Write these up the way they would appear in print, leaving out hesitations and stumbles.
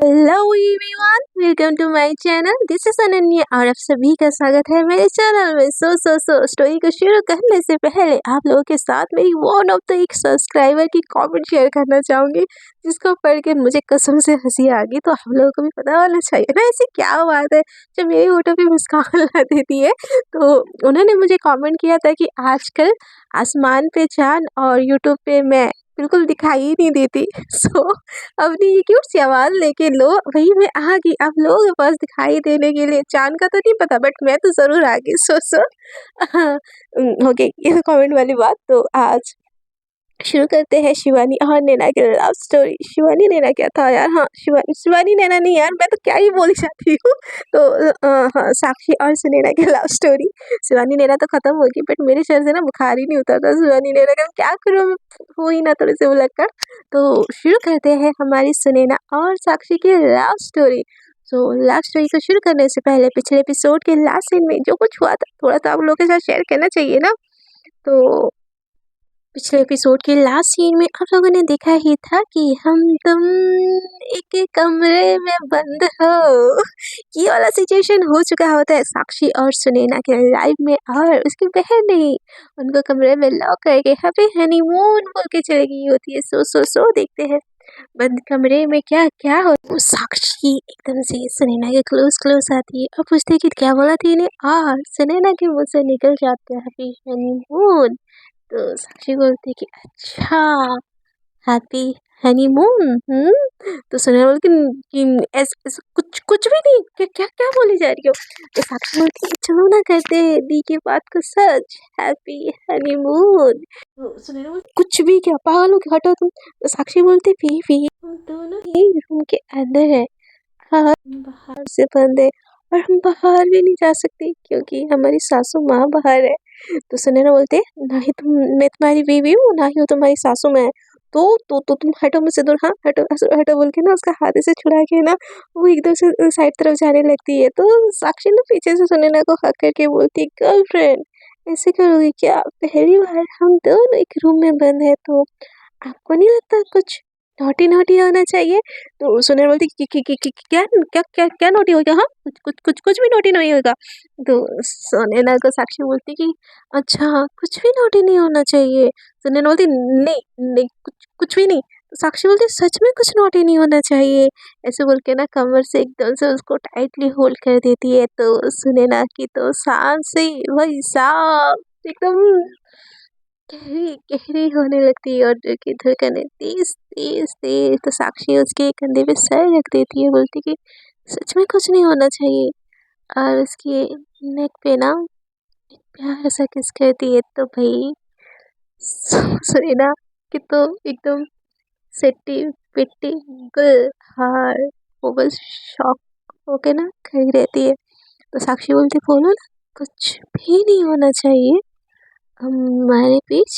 Hello everyone, welcome to my channel. This is Ananya और आप सभी का स्वागत है मेरे चैनल में। सो स्टोरी को शुरू करने से पहले आप लोगों के साथ मेरी वन ऑफ द एक सब्सक्राइबर की कमेंट शेयर करना चाहूँगी, जिसको पढ़ के मुझे कसम से हंसी आ गई। तो आप लोगों को भी पता होना चाहिए ना ऐसी क्या बात है जो मेरी फोटो पे मुस्कान ला देती है। तो उन्होंने मुझे कमेंट किया था कि आजकल आसमान पे चाँद और यूट्यूब पे मैं बिल्कुल दिखाई ही नहीं देती। सो अपनी ये क्यूट सी आवाज़ लेके लो वही मैं आ गई आप लोगों के पास दिखाई देने के लिए। चाँद का तो नहीं पता बट मैं तो ज़रूर आ गई। सो हाँ, हो गई ये कमेंट वाली बात। तो आज शुरू करते हैं शिवानी और नैना की लव स्टोरी। शिवानी नैना क्या था यार, हाँ शिवानी नैना नहीं यार, मैं तो क्या ही बोल जाती हूँ। तो हाँ, साक्षी और सुनैना की लव स्टोरी। शिवानी नैना तो खत्म होगी बट मेरे सर से ना बुखार ही नहीं उतरता। शिवानी नैना का क्या करूँ मैं, हो ही ना थोड़े से बुलक्कड़। तो शुरू करते हैं हमारी सुनैना और साक्षी की लव स्टोरी। तो लव स्टोरी को शुरू करने से पहले पिछले एपिसोड के लास्ट सीन में जो कुछ हुआ था थोड़ा सा आप लोगों के साथ शेयर करना चाहिए ना। तो पिछले एपिसोड के लास्ट सीन में आप लोगों ने देखा ही था कि हम तुम एक कमरे में बंद हो, ये वाला सिचुएशन हो चुका होता है साक्षी और सुनैना के लाइफ में। और उसकी बहन नहीं, उनको कमरे में लॉक करके हैप्पी हनीमून बोल के चली गई होती है। सो देखते हैं बंद कमरे में क्या क्या हो। वो साक्षी एकदम से सुनैना के क्लोज आती है और पूछती है कि क्या बोला थी इन्हें, और सुनैना के मुंह से निकल जाते हैं हैप्पी हनीमून। तो साक्षी बोलती है कि अच्छा हैप्पी हनीमून। तो सुनैना बोलती कि ऐसे कुछ कुछ भी नहीं, क्या क्या क्या बोली जा रही हो। तो साक्षी बोलती है चलो ना करते हैं दी की बात को सच, हैप्पी हनीमून। तो सुनैना बोलती कुछ भी क्या, पागल हो क्या, हटो तुम। तो साक्षी बोलती भी हम दोनों ही रूम के अंदर है, हाँ बाहर से बंद है और हम बाहर भी नहीं जा सकते क्योंकि हमारी सासू माँ बाहर है। तो सुनैना बोलते ना ही तुम, मैं तुम्हारी बीवी हूँ ना ही वो तुम्हारी सासू माँ है। तो तुम हटो मुझसे दूर, हाँ हटो हटो बोल के ना उसका हाथ से छुड़ा के ना वो एकदम से साइड तरफ जाने लगती है। तो साक्षी ना पीछे से सुनैना को हक करके बोलती है गर्लफ्रेंड ऐसे करोगी क्या, पहली बार हम दोनों एक रूम में बंद है तो आपको नहीं लगता कुछ नॉटी नॉटी होना चाहिए। तो सुनैना बोलती क्या क्या क्या क्या नोटी होगा, हाँ कुछ भी नोटी नहीं होगा। तो सुनैना को साक्षी बोलती कि अच्छा कुछ भी नोटी नहीं होना चाहिए। सुनैना बोलती नहीं नहीं कुछ भी नहीं। तो साक्षी बोलती सच में कुछ नोटी नहीं होना चाहिए। ऐसे बोल के ना कमर से एकदम से उसको टाइटली होल्ड कर देती है। तो सुनैना की तो सांस से भाई साहब एकदम गहरी गहरी होने लगती है और दिल की धड़कनें तेज तेज तेज। तो साक्षी उसके कंधे पे सर रख देती है, बोलती कि सच में कुछ नहीं होना चाहिए, और उसके नेक पे ना एक प्यारा सा किस करती है। तो भाई सुनैना की तो एकदम सेट्टी पिट्टी गुल हार वो बस शॉक होके ना खड़ी रहती है। तो साक्षी बोलती बोलो ना कुछ भी नहीं होना चाहिए हमारे बीच,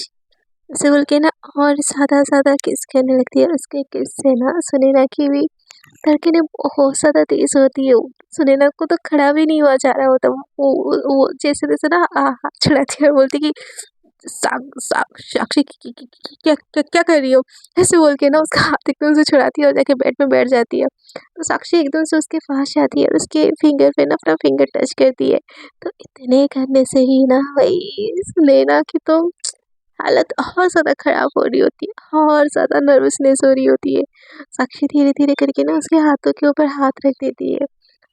ऐसे बोल के ना और सादा किस करने लगती है। उसके किस से ना सुनैना की भी धड़कनें बहुत ज़्यादा तेज होती है। सुनैना को तो खड़ा भी नहीं हुआ जा रहा होता, वो जैसे तैसे ना हाथ छुड़ाती है और बोलती कि साक्षी क्या क्या क्या कर रही हो, ऐसे बोल के ना उसका हाथ एकदम से छुड़ाती है और जाके बेड में बैठ जाती है। तो साक्षी एकदम से उसके पास जाती है और उसके फिंगर पे ना अपना फिंगर टच करती है। तो इतने करने से ही ना भाई सुनैना की तो हालत और ज़्यादा ख़राब हो रही होती है और ज़्यादा नर्वसनेस हो रही होती है। साक्षी धीरे धीरे करके ना उसके हाथों के ऊपर हाथ रख देती है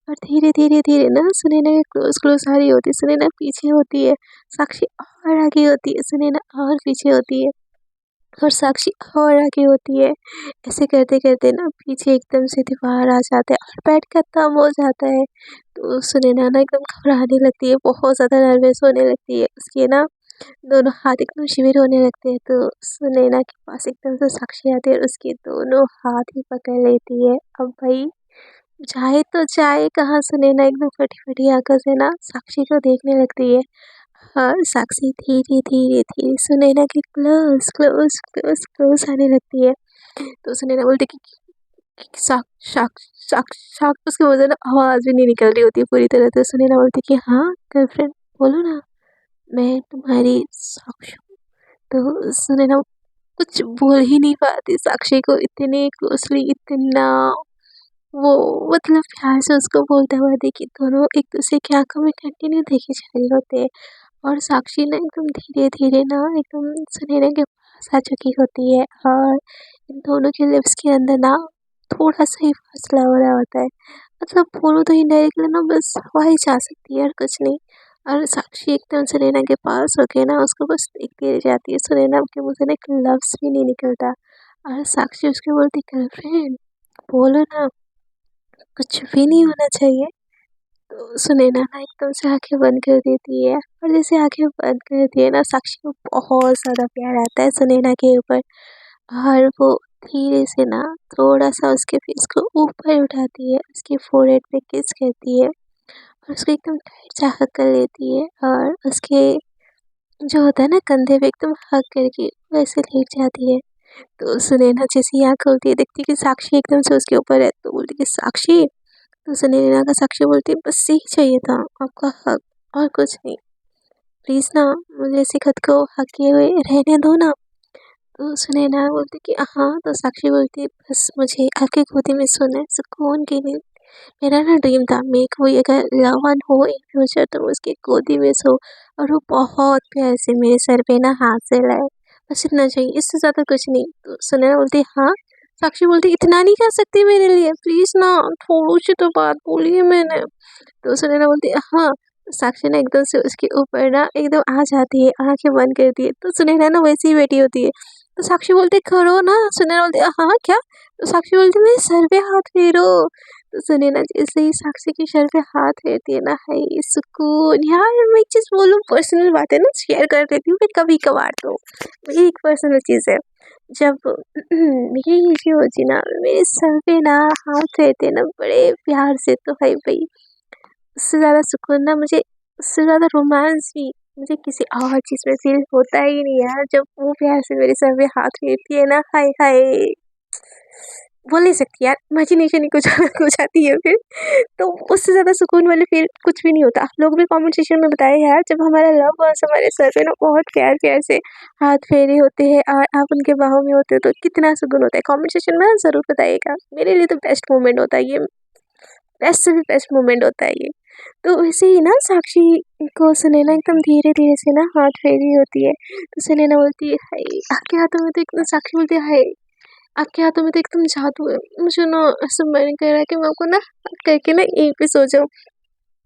और धीरे धीरे ना सुनैना के क्लोज आ रही होती है। सुनैना पीछे होती है, साक्षी और आगे होती है, सुनैना और पीछे होती है और साक्षी और आगे होती है। ऐसे करते करते ना पीछे एकदम से दीवार आ जाता है और बेड खत्म हो जाता है। तो सुनैना ना एकदम घबराने लगती है, बहुत ज़्यादा नर्वस होने लगती है। उसके ना दोनों हाथ एकदम शिविर होने लगते हैं। तो सुनैना के पास एकदम से साक्षी आती है और उसके दोनों हाथ ही पकड़ लेती है। अब भाई जाए तो जाए कहाँ, सुनैना एकदम फटी फटी आंखों से ना साक्षी को देखने लगती है। और साक्षी धीरे धीरे धीरे सुनैना के क्लोज क्लोज क्लोज क्लोज आने लगती है। तो सुनैना बोलती कि साक साक साक साक, उसके मुंह से ना आवाज़ भी नहीं निकल रही होती है पूरी तरह। तो सुनैना बोलती कि हाँ गर्लफ्रेंड बोलो ना, मैं तुम्हारी साक्षी हूँ। तो सुनैना कुछ बोल ही नहीं पाती, साक्षी को इतने क्लोजली इतना वो मतलब प्यार से उसको बोलता हुआ देखी, दोनों एक दूसरे की आंखों में कंटिन्यू देखे जा रहे होते हैं। और साक्षी ना एकदम धीरे धीरे ना एकदम सुनैना के पास आ चुकी होती है, और इन दोनों के लिप्स के अंदर ना थोड़ा सा ही फासला हो रहा होता है। मतलब बोलो तो इनडायरेक्टली ना बस हवा ही जा सकती है और कुछ नहीं। और साक्षी एकदम सुनैना के पास होके ना उसको बस देखती रह जाती है। सुनैना के मुंह से ना एक लफ्ज भी नहीं निकलता, और साक्षी उसको बोलती, गर्लफ्रेंड बोलो ना, कुछ भी नहीं होना चाहिए। तो सुनैना ना एकदम से आंखें बंद कर देती है, और जैसे आंखें बंद करती है ना, साक्षी को बहुत ज़्यादा प्यार आता है सुनैना के ऊपर। और वो धीरे से ना थोड़ा सा उसके फेस को ऊपर उठाती है, उसके फोrehead पे किस करती है, और उसको एकदम टाइट सा हग कर लेती है, और उसके जो होता है ना कंधे पे एकदम हग करके वैसे लेट जाती है। तो सुनैना जैसे ही आँख खोलती है, देखती है कि साक्षी एकदम से उसके ऊपर है, तो बोलती है, साक्षी। तो सुनैना का साक्षी बोलती है, बस यही चाहिए था, आपका हक, और कुछ नहीं। प्लीज़ ना मुझे ऐसे खुद को हक किए हुए रहने दो ना। तो सुनैना बोलती कि हाँ। तो साक्षी बोलती है, बस मुझे आपकी गोदी में सोना है, सुकून की नींद। मेरा ना ड्रीम था, मैं कोई अगर लव वन हो इन फ्यूचर तो उसकी गोदी में सो, और वो बहुत प्यार से मेरे सर पे ना हाथ से लाए। बस इतना चाहिए, इससे ज़्यादा कुछ नहीं। तो सुनैना बोलती हाँ। साक्षी बोलती, इतना नहीं कर सकती मेरे लिए, प्लीज़ ना, थोड़ी सी तो बात बोली है मैंने। तो सुनैना बोलती है हाँ। साक्षी ना एकदम से उसके ऊपर ना एकदम आ जाती है, आंखें बंद करती है। तो सुनैना ना वैसे ही बैठी होती है। तो साक्षी बोलती है, करो ना। सुनैना बोलती है हाँ क्या। तो साक्षी बोलती है, मेरे सर पे हाथ फेरो। तो सुनैना जैसे ही साक्षी के सर पे हाथ फेरती है ना, हाय सुकून। यार मैं एक चीज़ बोलूँ, पर्सनल बात है ना, शेयर कर देती हूँ मैं कभी कभार। तो मेरी एक पर्सनल चीज़ है, जब मेरी हिलकी होती ना, मेरे सर पे ना हाथ फेरते ना बड़े प्यार से, तो हाय भाई उससे ज़्यादा सुकून ना मुझे, उससे ज़्यादा रोमांस भी मुझे किसी और चीज़ में फ़ील होता ही नहीं यार। जब वो प्यार से मेरे सर पे हाथ फेरती है ना, हाय हाय, बोल नहीं सकती यार, इमेजिनेशन ही कुछ अलग हो जाती है फिर। तो उससे ज़्यादा सुकून वाली फ़ील कुछ भी नहीं होता। आप लोग भी कमेंट सेक्शन में बताएं यार, जब हमारा लव वंस हमारे सर पे ना बहुत प्यार प्यार से हाथ फेरे होते हैं और आप उनके बाहों में होते हो, तो कितना सुकून होता है। कमेंट सेक्शन में ज़रूर बताइएगा। मेरे लिए तो बेस्ट मोमेंट होता है ये, बेस्ट से भी बेस्ट मोमेंट होता है ये। तो वैसे ही ना साक्षी को सुनैना एकदम धीरे धीरे से ना हाथ फेरी होती है। तो सुनैना बोलती है, हाय आपके हाथों में तो एकदम, साक्षी बोलती है, हाय आपके हाथों में तो एकदम जादू है, मुझे ना ऐसा मन कर रहा है कि मैं आपको ना हक करके ना यहीं पे सो जाऊँ।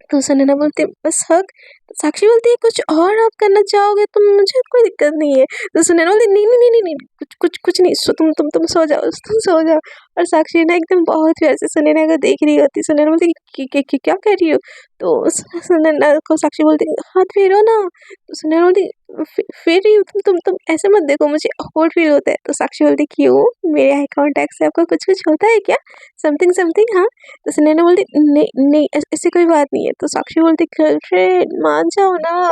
तो सुनैना बोलती है, बस हक। तो साक्षी बोलती है, कुछ और आप करना चाहोगे तो मुझे कोई दिक्कत नहीं है। तो सुनैना बोलती है, नहीं नहीं नहीं नहीं नहीं, कुछ कुछ कुछ नहीं, सो तुम सो जाओ, तुम सो जाओ। और साक्षी ना एकदम बहुत प्यार से सुनैना को देख रही होती। सुनैना बोलती है, क्या कर रही हो। तो सुनैना को साक्षी बोलती है, हाथ फेरो ना। तो सुनैना बोलती है, फेर रही हूँ, तुम ऐसे मत देखो, मुझे ऑकवर्ड फील होता है। तो साक्षी बोलती है, क्यों, मेरे आई कॉन्टैक्ट से आपको कुछ कुछ होता है क्या, समथिंग समथिंग, हाँ। तो सुनैना बोलती, नहीं नहीं ऐसी कोई बात नहीं है। तो साक्षी बोलती, गर्लफ्रेंड मान जाओ ना।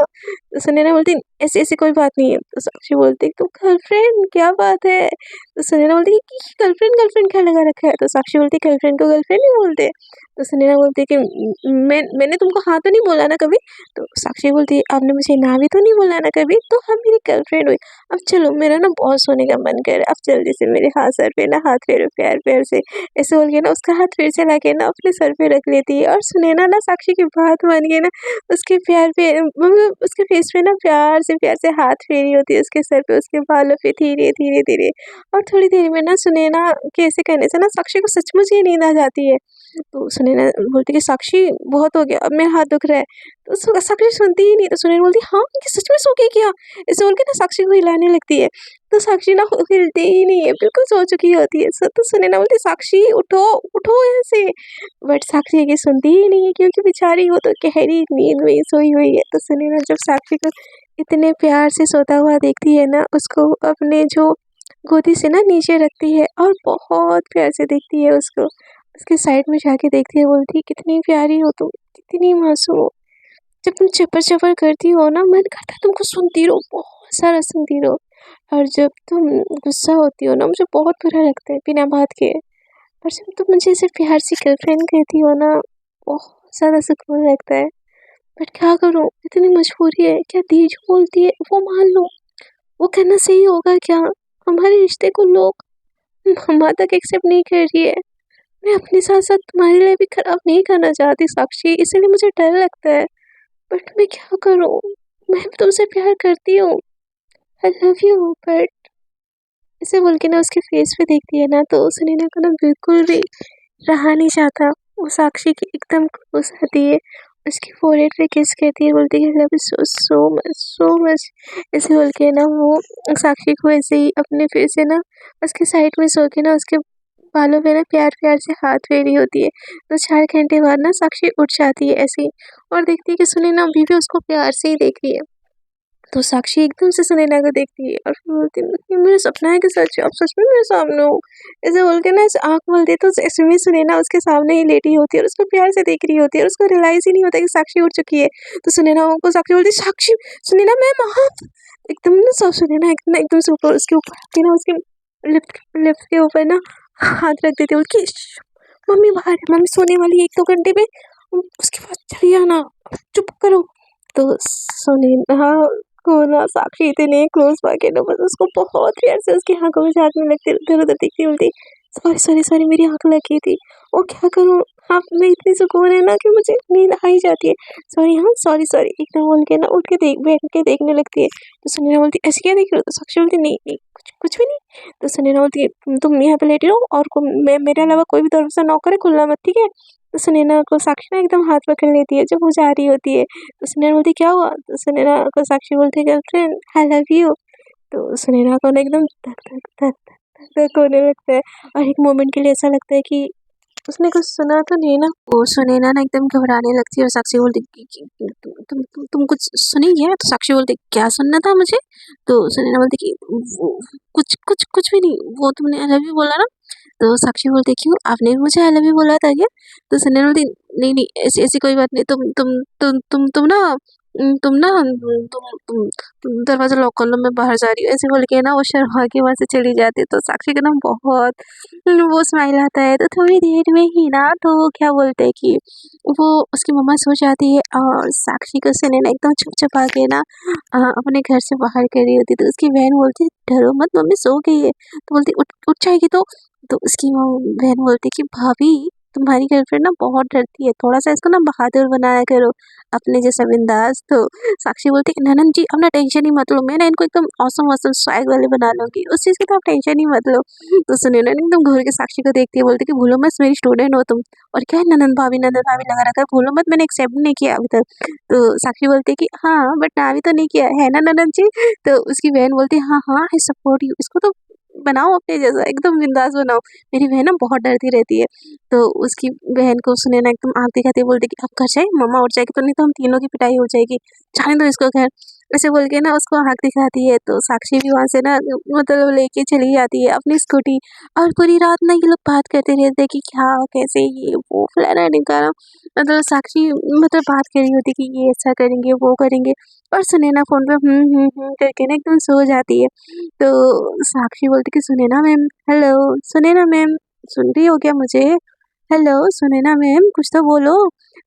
तो सुनैना बोलती, ऐसी ऐसी कोई बात नहीं है। तो साक्षी बोलती, तो गर्लफ्रेंड क्या बात है। तो सुनैना बोलती कि गर्लफ्रेंड गर्लफ्रेंड क्या लगा रखा है। तो साक्षी बोलती, गर्लफ्रेंड को गर्लफ्रेंड नहीं बोलते। तो सुनैना बोलती कि मैंने तुमको हाँ तो नहीं बोला ना कभी। तो साक्षी बोलती, आपने मुझे ना भी तो नहीं बोला ना कभी, तो हम मेरी गर्लफ्रेंड हुई। अब चलो, मेरा ना बहुत सोने का मन कर रहा है, अब जल्दी से मेरे हाथ सर पे ना हाथ फेरो प्यार प्यार से। ऐसे बोल के ना उसका हाथ फिर से लाके ना अपने सर पे रख लेती है। और सुनैना ना साक्षी की बात मान के ना उसके प्यार पे, मतलब उसके फेस पे ना प्यार से हाथ फेरी होती है, उसके सर पे, उसके बालों पे, धीरे धीरे धीरे। और थोड़ी देर में ना सुनैना के ऐसे करने से ना साक्षी को सचमुच ही नींद आ जाती है। तो सुनैना बोलती कि साक्षी बहुत हो गया, अब मेरा हाथ दुख रहा है। तो साक्षी सुनती ही नहीं। तो सुनैना बोलती, हाँ कि सच में सो गई क्या। ऐसे बोल के ना साक्षी को हिलाने लगती है। तो साक्षी ना हिलती ही नहीं है, बिल्कुल सो चुकी होती है। तो सुनैना बोलती, साक्षी उठो उठो यहाँ से। बट साक्षी की सुनती ही नहीं है, क्योंकि बेचारी वो तो गहरी नींद में ही सोई हुई है। तो सुनैना जब साक्षी को इतने प्यार से सोता हुआ देखती है ना, उसको अपने जो गोदी से ना नीचे रखती है और बहुत प्यार से देखती है उसको। उसके साइड में जाके देखती है, बोलती है, कितनी प्यारी हो तुम, कितनी मासूम हो। जब तुम चपर चपर करती हो ना, मन करता है तुमको सुनती रहो, बहुत सारा सुनती रहो। और जब तुम गुस्सा होती हो ना, मुझे बहुत बुरा लगता है बिना बात के। पर जब तुम मुझे ऐसे प्यार से गर्लफ्रेंड कहती हो ना, बहुत ज़्यादा सुकून लगता है। बट क्या करूँ, इतनी मजबूरी है, क्या दी जो बोलती है वो मान लो। वो कहना सही होगा क्या, हमारे रिश्ते को लोग माँ तक एक्सेप्ट नहीं कर रही है। मैं अपने साथ-साथ तुम्हारे लिए भी खराब नहीं करना चाहती साक्षी, इसीलिए मुझे डर लगता है। बट मैं क्या करूँ? मैं भी तुमसे प्यार करती हूँ। आई लव यू बट ऐसे बोल के ना उसके फेस पे देखती है ना तो सुनैना को ना बिल्कुल भी रहा नहीं जाता। वो साक्षी की एकदम क्लोज आती है, उसकी फोrehead पे किस करती है, बोलती है I love you so so much so much. ऐसे बोल के ना वो साक्षी को ऐसे ही अपने फिर से ना उसके साइड में सो के ना उसके बालों पे ना प्यार-प्यार से हाथ फेरी होती है। तो 4 घंटे बाद ना साक्षी उठ जाती है ऐसे ही और देखती है कि सुनैना अभी भी उसको प्यार से ही देख रही है। तो साक्षी एकदम से सुनैना को देखती है और फिर बोलती है ये मेरा सपना है कि सच है, आप सच में मेरे सामने हो। ऐसे बोल के ना ऐसे आँख खोलती है तो ऐसे में सुनैना उसके सामने ही लेटी होती है और उसको प्यार से देख रही होती है और उसको रियलाइज़ ही नहीं होता कि साक्षी उठ चुकी है। तो सुनैना को साक्षी बोलती है साक्षी सुनैना मैम आप। एकदम ना सब सुनैना एकदम से ऊपर उसके ऊपर आती है ना उसके लिफ्ट लिफ्ट के ऊपर ना हाथ रख देती है बोलती है मम्मी बाहर है, मम्मी सोने वाली है 1-2 घंटे में, उसके बाद चली आना, चुप करो। तो सुनैना को ना साक्षी इतने क्लोज पाके ना बस उसको बहुत प्यार से उसकी आँखों में झाँकने लगती है, इधर-उधर देखती बोलती सॉरी सॉरी सॉरी मेरी आँख लग गई थी। और क्या करूँ आप में इतनी सुकून है ना कि मुझे नींद आ ही जाती है। सॉरी हाँ, सॉरी सॉरी एकदम बोल के ना उठ के बैठ के देखने लगती है। तो सुनैना बोलती ऐसे क्या देख रहे हो? तो साक्षी बोलती नहीं, नहीं कुछ कुछ भी नहीं। तो सुनैना बोलती है तुम यहाँ पे लेटी रहो और मैं मेरे अलावा कोई भी दरवाज़ा नॉक करे खुलना मत, ठीक है? तो सुनैना को साक्षी ना एकदम हाथ पकड़ लेती है जब वो जा रही होती है। तो सुनैना बोलती क्या हुआ? तो सुनैना को साक्षी बोलती है गर्लफ्रेंड आई लव यू। तो सुनैना को ना एकदम धक धक धक धक धक होने लगता है और एक मोमेंट के लिए ऐसा लगता है कि उसने कुछ सुना तो नहीं ना। वो सुनैना ना एकदम घबराने लगती है और साक्षी बोलती तुम कुछ सुनी क्या? तो साक्षी बोलती क्या सुनना था मुझे? तो सुनैना बोलती कि वो कुछ कुछ कुछ भी नहीं, वो तुमने आई लव यू बोला ना? तो साक्षी बोलती क्यों आपने भी मुझे आई लव यू बोला था क्या? तो सुनैना बोलती नहीं नहीं ऐसी ऐसी कोई बात नहीं, तुम ना तुम ना तुम दरवाजा लॉक कर लो मैं बाहर जा रही हूँ, ऐसे बोल के ना वो शर्मा के वहाँ से चली जाती है। तो साक्षी का ना बहुत वो स्माइल आता है। तो थोड़ी देर में ही ना तो वो क्या बोलते हैं कि वो उसकी मम्मा सो जाती है और साक्षी को सुनैना एकदम छुप-छुपा के ना अपने घर से बाहर कर रही होती है। तो उसकी बहन बोलती है डरो मत मम्मी सो गई है। तो बोलती उठ उठ जाएगी तो उसकी बहन बोलती है कि भाभी तुम्हारी गर्लफ्रेंड ना बहुत डरती है, थोड़ा-सा इसको ना बहादुर बनाया करो, अपने जैसा बिंदास। तो साक्षी बोलती है ननद जी अब ना टेंशन ही मत लो, मैं ना इनको एकदम ऑसम स्वैग वाले बना लूँगी, उस चीज़ की तो आप टेंशन ही मत लो। तो सुनैना ना एकदम घूर के साक्षी को देखती है, बोलती है कि भूलो मत मेरी स्टूडेंट हो तुम। और क्या है ननद भाभी लगा रखा है, भूलो मत मैंने एक्सेप्ट नहीं किया अभी तक। तो साक्षी बोलती है कि हाँ बट ना अभी तो नहीं किया है ना ननद जी? तो उसकी बहन बोलती है हाँ, हाँ आई सपोर्ट यू, इसको तो बनाओ अपने जैसा, एकदम बिंदास बनाओ। मेरी बहन ना बहुत डरती रहती है। तो उसकी बहन को सुनैना एकदम आँख दिखाते हुए बोलती है कि अब घर जाए मम्मा उठ जाएगी तो नहीं तो हम तीनों की पिटाई हो जाएगी, जाने दो इसको घर। ऐसे बोल के ना उसको आँख दिखाती है तो साक्षी भी वहाँ से ना मतलब लेके चली जाती है अपनी स्कूटी। और पूरी रात ना ये लोग बात करते रहते हैं कि क्या कैसे ये वो फलाना ढिमकाना। मतलब साक्षी मतलब बात कर रही होती है कि ये ऐसा करेंगे वो करेंगे और सुनैना फ़ोन पे करके ना एकदम सो जाती है। तो साक्षी बोलती कि Sunaina ma'am hello, Sunaina ma'am सुन रही हो क्या मुझे? हेलो सुनैना मैम कुछ तो बोलो।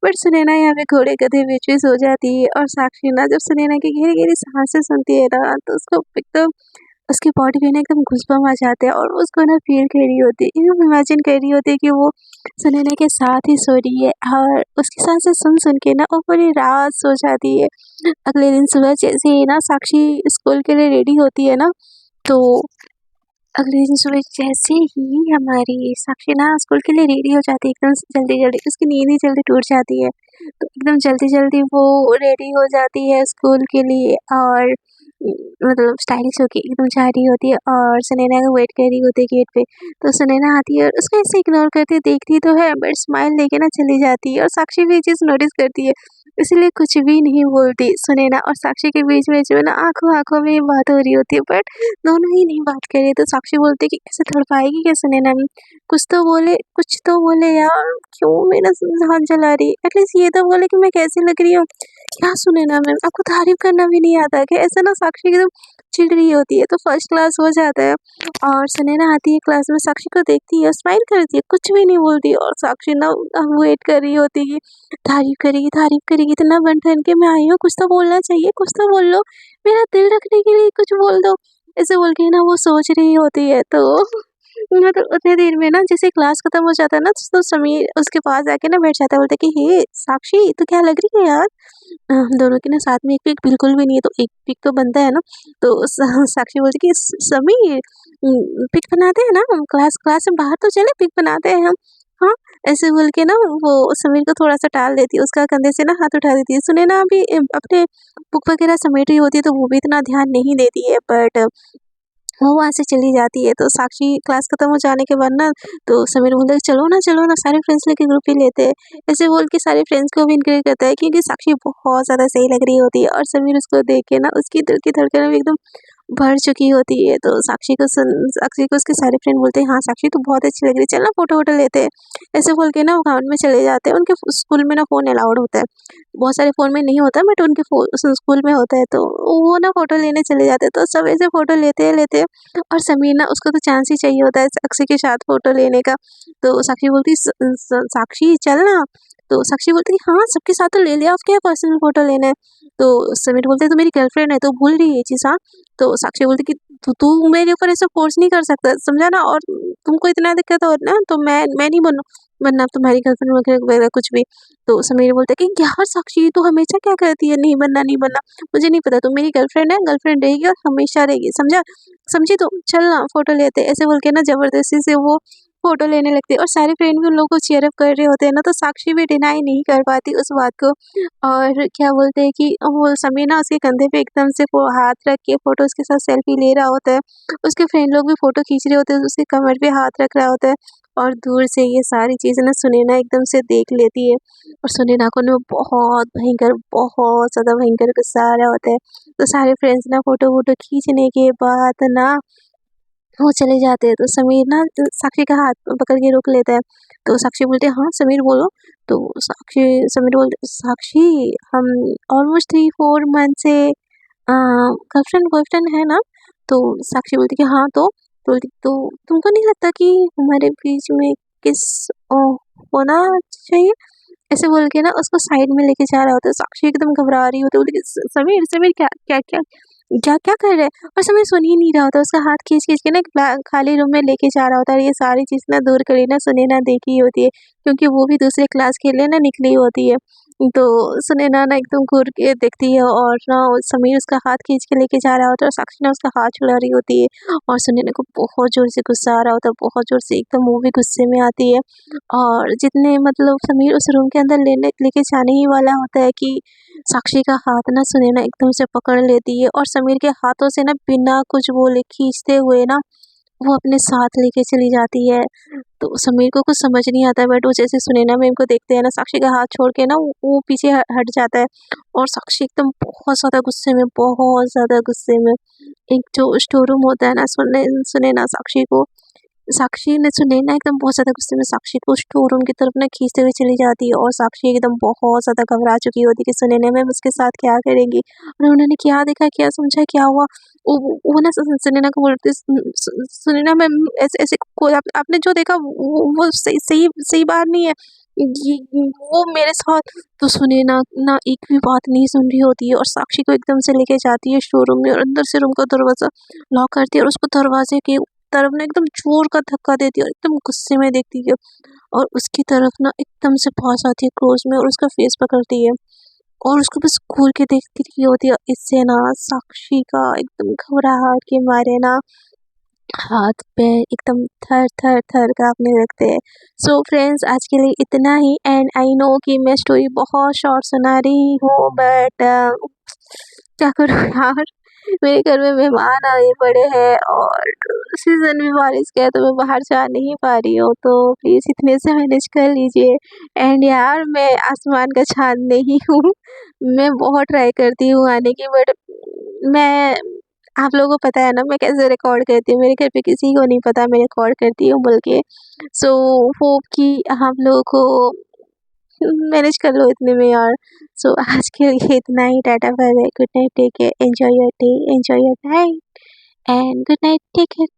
बट सुनैना यहाँ पे घोड़े गधे बीच में सो जाती है और साक्षी ना जब सुनैना की गहरी-गहरी साँसें सुनती है ना तो उसको एकदम उसकी बॉडी में ना एकदम गूज़बम्प आ जाते हैं और उसको ना फ़ील कर रही होती है, एकदम इमेजिन कर रही होती है कि वो सुनैना के साथ ही सो रही है और उसकी साँसें सुन-सुन के ना वो पूरी रात सो जाती है। अगले दिन सुबह जैसे ही ना साक्षी स्कूल के लिए रेडी होती है ना, तो अगले दिन सुबह जैसे ही हमारी साक्षी ना स्कूल के लिए रेडी हो जाती है एकदम जल्दी-जल्दी, उसकी नींद ही जल्दी टूट जाती है। तो एकदम जल्दी-जल्दी वो रेडी हो जाती है स्कूल के लिए और मतलब स्टाइलिश होके एकदम जा रही होती है और सुनैना का वेट कर रही होती है गेट पे। तो सुनैना आती है और उसको ऐसे इग्नोर करती है, देखती तो है बट स्माइल देके ना चली जाती है और साक्षी भी ये चीज़ नोटिस करती है, इसलिए कुछ भी नहीं बोलती। सुनैना और साक्षी के बीच में ना आँखों-आँखों में बात हो रही होती है बट दोनों ही नहीं बात कर रहे। तो साक्षी बोलती है कि ऐसे तड़पाएगी क्या सुनैना? कुछ तो बोले यार, क्यों मेरा हाथ जला रही है? एटलीस्ट ये तो बोले कि मैं कैसी लग रही हूँ। क्या सुनैना मैम आपको तारीफ करना भी नहीं आता क्या? ऐसे ना साक्षी एकदम चिढ़ रही होती है तो फर्स्ट क्लास हो जाता है और सुनैना आती है क्लास में, साक्षी को देखती है, स्माइल करती है, कुछ भी नहीं बोलती और साक्षी ना वेट कर रही होती है कि तारीफ करेगी, इतना बन-ठन के मैं आई हूँ, कुछ तो बोलना चाहिए, कुछ तो बोल लो, मेरा दिल रखने के लिए कुछ बोल दो। ऐसे बोल के ना वो सोच रही होती है तो मतलब उतने देर में ना जैसे क्लास खत्म हो जाता है ना तो समीर उसके पास जाके ना बैठ जाता है, बोलता है कि हे साक्षी तू क्या लग रही है यार। हम दोनों की ना साथ में एक पिक बिल्कुल भी नहीं है, तो एक पिक तो बनता है ना। तो साक्षी बोलती कि समीर पिक बनाते हैं ना हम, क्लास क्लास से बाहर तो चले पिक बनाते हैं हम। हाँ, ऐसे बोल के ना वो समीर को थोड़ा सा टाल देती है, उसका कंधे से ना हाथ उठा देती है। सुने ना अभी अपने बुक वगैरह समेट रही होती है तो वो भी इतना ध्यान नहीं देती है, बट वो वहाँ से चली जाती है। तो साक्षी क्लास खत्म हो जाने के बाद ना तो समीर बोलता है चलो ना सारे फ्रेंड्स लेके ग्रुप ही लेते हैं। ऐसे बोल के सारे फ्रेंड्स को भी इनकरेज करता है, क्योंकि साक्षी बहुत ज़्यादा सही लग रही होती है और समीर उसको देख के ना उसकी दिल की धड़कन भी एकदम बढ़ चुकी होती है। तो साक्षी को उसके सारे फ्रेंड बोलते हैं हाँ साक्षी तू बहुत अच्छी लग रही है, चल ना फोटो वोटो लेते हैं। ऐसे बोल के ना वो ग्राउंड में चले जाते हैं। उनके स्कूल में ना फ़ोन अलाउड होता है, बहुत सारे फ़ोन में नहीं होता, बट उनके स्कूल में होता है। तो वो ना फ़ोटो लेने चले जाते हैं। तो सब ऐसे फ़ोटो लेते हैं और समीर ना उसको तो चांस ही चाहिए होता है साक्षी के साथ फ़ोटो लेने का। तो साक्षी बोलती साक्षी चल ना। तो साक्षी बोलती कि हाँ सबके साथ तो ले लिया, अब क्या पर्सनल फ़ोटो लेना है। तो समीर बोलते तो मेरी गर्लफ्रेंड है तो भूल रही है ये चीज़। हाँ, तो साक्षी बोलती कि तू मेरे ऊपर ऐसे फ़ोर्स नहीं कर सकता, समझा ना। और तुमको इतना दिक्कत हो ना तो मैं नहीं बनना तुम्हारी गर्लफ्रेंड वगैरह कुछ भी। तो समीर बोलता है कि यार साक्षी तू हमेशा क्या कहती है नहीं बनना। मुझे नहीं पता, तुम मेरी गर्लफ्रेंड है, गर्लफ्रेंड रहेगी और हमेशा रहेगी, समझा। समझी तुम, चल ना फ़ोटो लेते हैं। ऐसे बोल के ना ज़बरदस्ती से वो फ़ोटो लेने लगते हैं और सारे फ्रेंड भी उन लोगों को चीयर अप कर रहे होते हैं ना, तो साक्षी भी डिनाई नहीं कर पाती उस बात को। और क्या बोलते हैं कि वो समीर ना उसके कंधे पे एकदम से वो हाथ रख के फ़ोटो उसके साथ सेल्फी ले रहा होता है। उसके फ्रेंड लोग भी फ़ोटो खींच रहे होते हैं, उसके कमर पे हाथ रख रहा होता है। और दूर से ये सारी चीज़ें ना सुनैना एकदम से देख लेती है और सुनैना को ना बहुत ज़्यादा भयंकर गुस्सा आ रहा होता है। तो सारे फ्रेंड्स ना फ़ोटो खींचने के बाद ना वो चले जाते हैं। तो समीर ना साक्षी का हाथ पकड़ के रोक लेता है। तो साक्षी बोलती है हाँ समीर बोलो। तो समीर बोलते साक्षी हम ऑलमोस्ट 3-4 मंथ से गर्लफ्रेंड बॉयफ्रेंड है ना। तो साक्षी बोलती कि हाँ तो बोलती तो तुमको नहीं लगता कि हमारे बीच में किस होना चाहिए। ऐसे बोल के ना उसको साइड में लेके जा रहा होता है। साक्षी एकदम घबरा रही होती है, बोलती कि समीर क्या क्या क्या क्या क्या कर रहा है। और समीर सुन ही नहीं रहा होता, उसका हाथ खींच के ना एक खाली रूम में लेके जा रहा होता है। और ये सारी चीज़ ना दूर करी ना सुनैना देखी होती है, क्योंकि वो भी दूसरे क्लास के लिए ना निकली होती है। तो सुनैना ना एकदम घूर के देखती है और ना समीर उसका हाथ खींच के लेके जा रहा होता है और साक्षी ना उसका हाथ छुड़ा रही होती है। और सुनैना को बहुत ज़ोर से गुस्सा आ रहा होता है, बहुत ज़ोर से, एकदम वो भी गुस्से में आती है। और जितने मतलब समीर उस रूम के अंदर लेके जाने ही वाला होता है कि साक्षी का हाथ ना सुनैना एकदम से पकड़ लेती है और समीर के हाथों से ना बिना कुछ बोले खींचते हुए ना वो अपने साथ लेके चली जाती है। तो समीर को कुछ समझ नहीं आता है, बट वो जैसे सुनैना मैम को देखते हैं ना साक्षी का हाथ छोड़ के ना वो पीछे हट जाता है। और साक्षी एकदम बहुत ज़्यादा गुस्से में एक जो स्टोर रूम होता है ना, सुनैना साक्षी ने सुनैना एकदम बहुत ज़्यादा गुस्से में साक्षी को स्टोर रूम की तरफ ना खींचते हुए चली जाती है। और साक्षी एकदम बहुत ज़्यादा घबरा चुकी होती है कि सुनैना मैम उसके साथ क्या करेंगी और उन्होंने क्या देखा, क्या समझा, क्या हुआ। वो ना सुनैना को बोलती सुनैना मैम ऐसे ऐसे कोई आपने जो देखा वो सही सही सही बात नहीं है, वो मेरे साथ। तो सुनैना ना एक भी बात नहीं सुन रही होती है और साक्षी को एकदम से लेके जाती है शोरूम में और अंदर से रूम का दरवाज़ा लॉक करती है और उसको दरवाजे के तरफ ना एकदम जोर का धक्का देती है और एकदम गुस्से में देखती है और उसकी तरफ ना एकदम से पास आती है क्लोज में और उसका फेस पकड़ती है और उसको बस घूर के देखती रही होती है। इससे ना साक्षी का एकदम घबराहट के मारे ना हाथ पैर एकदम थर थर थर कांपने लगते हैं। सो फ्रेंड्स आज के लिए इतना ही। एंड आई नो कि मैं स्टोरी बहुत शॉर्ट सुना रही हूँ, बट क्या करूँ यार, मेरे घर में मेहमान आए पड़े हैं और सीज़न भी बारिश का है तो मैं बाहर जा नहीं पा रही हूँ, तो प्लीज़ इतने से मैनेज कर लीजिए। एंड यार मैं आसमान का चाँद नहीं हूँ, मैं बहुत ट्राई करती हूँ आने की, बट मैं आप लोगों को पता है ना मैं कैसे रिकॉर्ड करती हूँ, मेरे घर पे किसी को नहीं पता मैं रिकॉर्ड करती हूँ बोल के। सो होप कि आप लोगों को मैनेज कर लो इतने में यार। सो आज के लिए इतना ही। Tata bye bye, good night, take care, enjoy your day, enjoy your night and good night, take care.